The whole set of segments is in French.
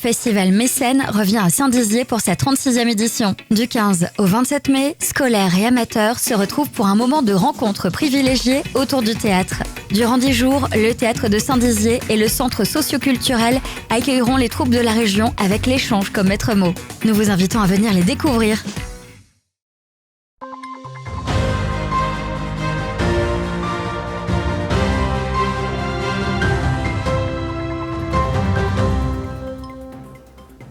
Festival Mécène revient à Saint-Dizier pour sa 36e édition. Du 15 au 27 mai, scolaires et amateurs se retrouvent pour un moment de rencontre privilégié autour du théâtre. Durant 10 jours, le théâtre de Saint-Dizier et le centre socio-culturel accueilleront les troupes de la région avec l'échange comme maître mot. Nous vous invitons à venir les découvrir.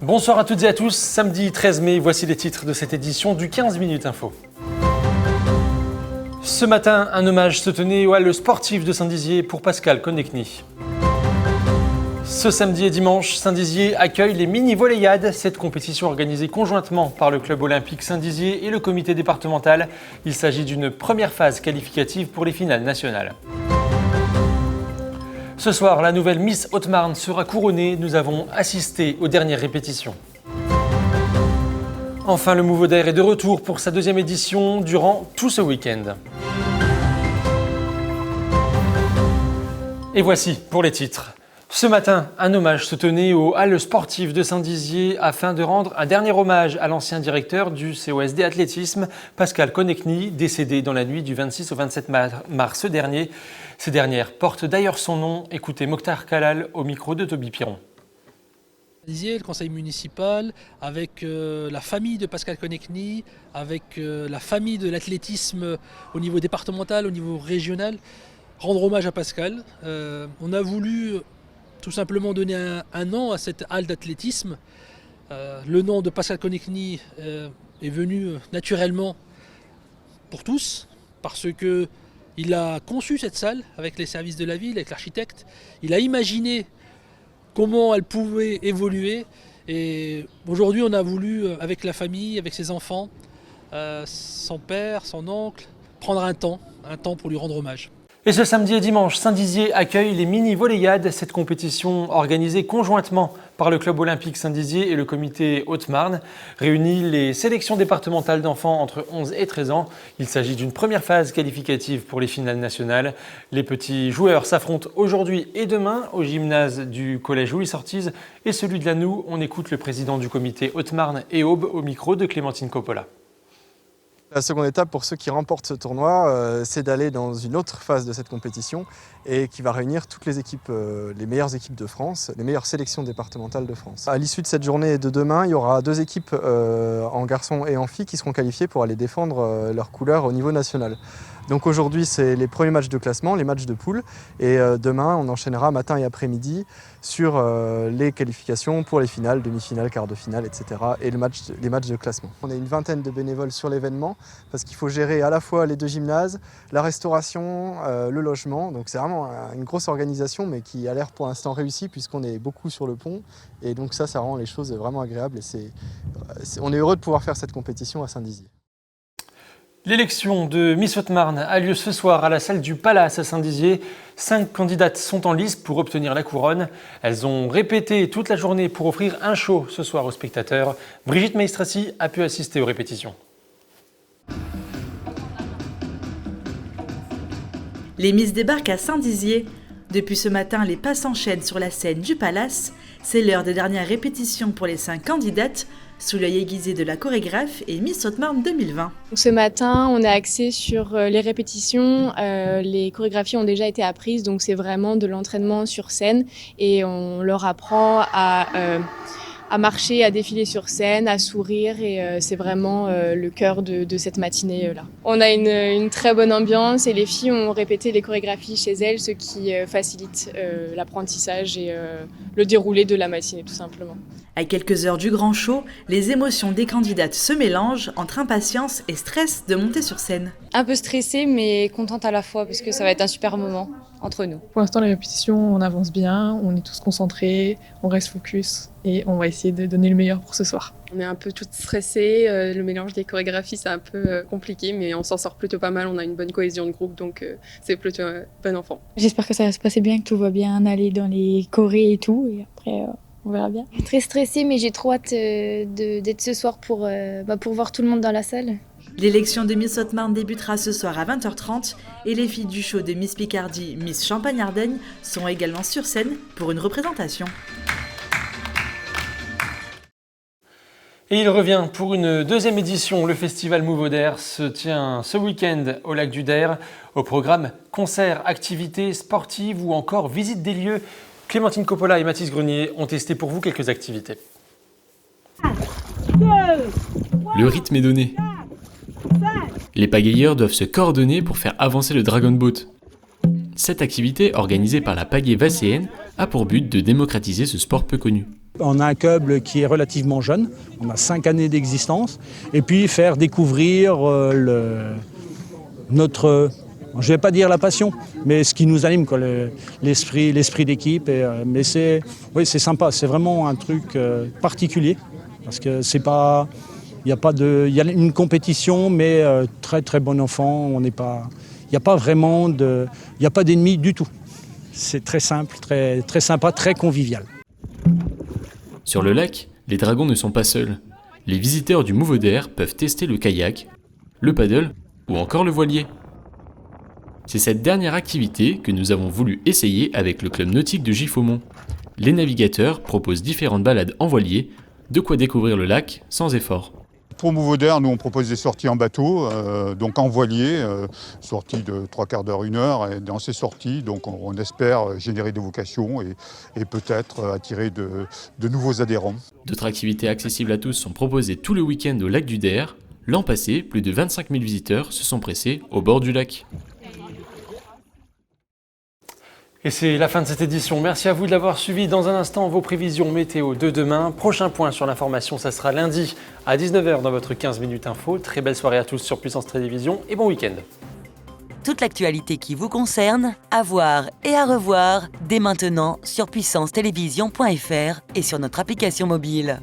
Bonsoir à toutes et à tous, samedi 13 mai, voici les titres de cette édition du 15 minutes info. Ce matin, un hommage se tenait au hall sportif de Saint-Dizier pour Pascal Konechny. Ce samedi et dimanche, Saint-Dizier accueille les mini-volleyades, cette compétition organisée conjointement par le club olympique Saint-Dizier et le comité départemental. Il s'agit d'une première phase qualificative pour les finales nationales. Ce soir, la nouvelle Miss Haute-Marne sera couronnée. Nous avons assisté aux dernières répétitions. Enfin, le Mouveau d'Air est de retour pour sa deuxième édition durant tout ce week-end. Et voici pour les titres. Ce matin, un hommage se tenait au hall sportif de Saint-Dizier afin de rendre un dernier hommage à l'ancien directeur du COSD Athlétisme, Pascal Konechny, décédé dans la nuit du 26 au 27 mars dernier. Ces dernières portent d'ailleurs son nom. Écoutez Mokhtar Khalal au micro de Toby Piron. Le conseil municipal, avec la famille de Pascal Konechny, avec la famille de l'athlétisme au niveau départemental, au niveau régional, rendre hommage à Pascal. On a voulu tout simplement donner un nom à cette halle d'athlétisme. Le nom de Pascal Konechny est venu naturellement pour tous, parce qu'il a conçu cette salle avec les services de la ville, avec l'architecte. Il a imaginé comment elle pouvait évoluer. Et aujourd'hui, on a voulu, avec la famille, avec ses enfants, son père, son oncle, prendre un temps pour lui rendre hommage. Et ce samedi et dimanche, Saint-Dizier accueille les mini-volleyades, cette compétition organisée conjointement par le club olympique Saint-Dizier et le comité Haute-Marne réunit les sélections départementales d'enfants entre 11 et 13 ans. Il s'agit d'une première phase qualificative pour les finales nationales. Les petits joueurs s'affrontent aujourd'hui et demain au gymnase du collège Louis Ortiz et celui de Lannou. On écoute le président du comité Haute-Marne et Aube au micro de Clémentine Coppola. La seconde étape pour ceux qui remportent ce tournoi, c'est d'aller dans une autre phase de cette compétition et qui va réunir toutes les équipes, les meilleures équipes de France, les meilleures sélections départementales de France. À l'issue de cette journée et de demain, il y aura 2 équipes en garçons et en filles qui seront qualifiées pour aller défendre leurs couleurs au niveau national. Donc aujourd'hui, c'est les premiers matchs de classement, les matchs de poule. Et demain, on enchaînera matin et après-midi sur les qualifications pour les finales, demi-finales, quarts de finale, etc. et les matchs de classement. On est une vingtaine de bénévoles sur l'événement parce qu'il faut gérer à la fois les 2 gymnases, la restauration, le logement. Donc c'est vraiment une grosse organisation, mais qui a l'air pour l'instant réussie puisqu'on est beaucoup sur le pont. Et donc ça rend les choses vraiment agréables. Et on est heureux de pouvoir faire cette compétition à Saint-Dizier. L'élection de Miss Haute-Marne a lieu ce soir à la salle du Palace à Saint-Dizier. 5 candidates sont en lice pour obtenir la couronne. Elles ont répété toute la journée pour offrir un show ce soir aux spectateurs. Brigitte Maestrassi a pu assister aux répétitions. Les Miss débarquent à Saint-Dizier. Depuis ce matin, les pas s'enchaînent sur la scène du Palace. C'est l'heure des dernières répétitions pour les 5 candidates, sous l'œil aiguisé de la chorégraphe et Miss Haute-Marne 2020. Ce matin, on est axé sur les répétitions. Les chorégraphies ont déjà été apprises, donc c'est vraiment de l'entraînement sur scène et on leur apprend à marcher, à défiler sur scène, à sourire et c'est vraiment le cœur de cette matinée-là. On a une très bonne ambiance et les filles ont répété les chorégraphies chez elles, ce qui facilite l'apprentissage et le déroulé de la matinée tout simplement. À quelques heures du grand show, les émotions des candidates se mélangent entre impatience et stress de monter sur scène. Un peu stressée mais contente à la fois parce que ça va être un super moment entre nous. Pour l'instant, les répétitions, on avance bien, on est tous concentrés, on reste focus et on va essayer de donner le meilleur pour ce soir. On est un peu toutes stressées, le mélange des chorégraphies c'est un peu compliqué mais on s'en sort plutôt pas mal, on a une bonne cohésion de groupe donc c'est plutôt bon enfant. J'espère que ça va se passer bien, que tout va bien aller dans les chorés et tout et après on verra bien. Très stressée mais j'ai trop hâte d'être ce soir pour voir tout le monde dans la salle. L'élection de Miss Haute-Marne débutera ce soir à 20h30 et les filles du show de Miss Picardie, Miss Champagne-Ardenne sont également sur scène pour une représentation. Et il revient pour une deuxième édition. Le festival Mouvaudère se tient ce week-end au lac du Der. Au programme, concerts, activités sportives ou encore visite des lieux. Clémentine Coppola et Mathis Grenier ont testé pour vous quelques activités. Le rythme est donné. Les pagayeurs doivent se coordonner pour faire avancer le Dragon Boat. Cette activité, organisée par la Pagaie Vasséenne, a pour but de démocratiser ce sport peu connu. On a un club qui est relativement jeune, on a 5 années d'existence, et puis faire découvrir notre, je ne vais pas dire la passion, mais ce qui nous anime, quoi, l'esprit d'équipe. Mais c'est sympa, c'est vraiment un truc particulier, parce que c'est pas, il y a une compétition, mais très très bon enfant, il n'y a pas vraiment il n'y a pas d'ennemis du tout. C'est très simple, très, très sympa, très convivial. Sur le lac, les dragons ne sont pas seuls. Les visiteurs du Mouvaudère peuvent tester le kayak, le paddle ou encore le voilier. C'est cette dernière activité que nous avons voulu essayer avec le club nautique de Giffaumont. Les navigateurs proposent différentes balades en voilier, de quoi découvrir le lac sans effort. Pour Mouvaudère, nous on propose des sorties en bateau, donc en voilier, sorties de 3/4 d'heure, 1 heure. Et dans ces sorties, donc on espère générer des vocations et peut-être attirer de nouveaux adhérents. D'autres activités accessibles à tous sont proposées tout le week-end au lac du Der. L'an passé, plus de 25 000 visiteurs se sont pressés au bord du lac. Et c'est la fin de cette édition. Merci à vous de l'avoir suivi. Dans un instant, vos prévisions météo de demain. Prochain point sur l'information, ça sera lundi à 19h dans votre 15 minutes info. Très belle soirée à tous sur Puissance Télévisions et bon week-end. Toute l'actualité qui vous concerne, à voir et à revoir dès maintenant sur puissancetélévision.fr et sur notre application mobile.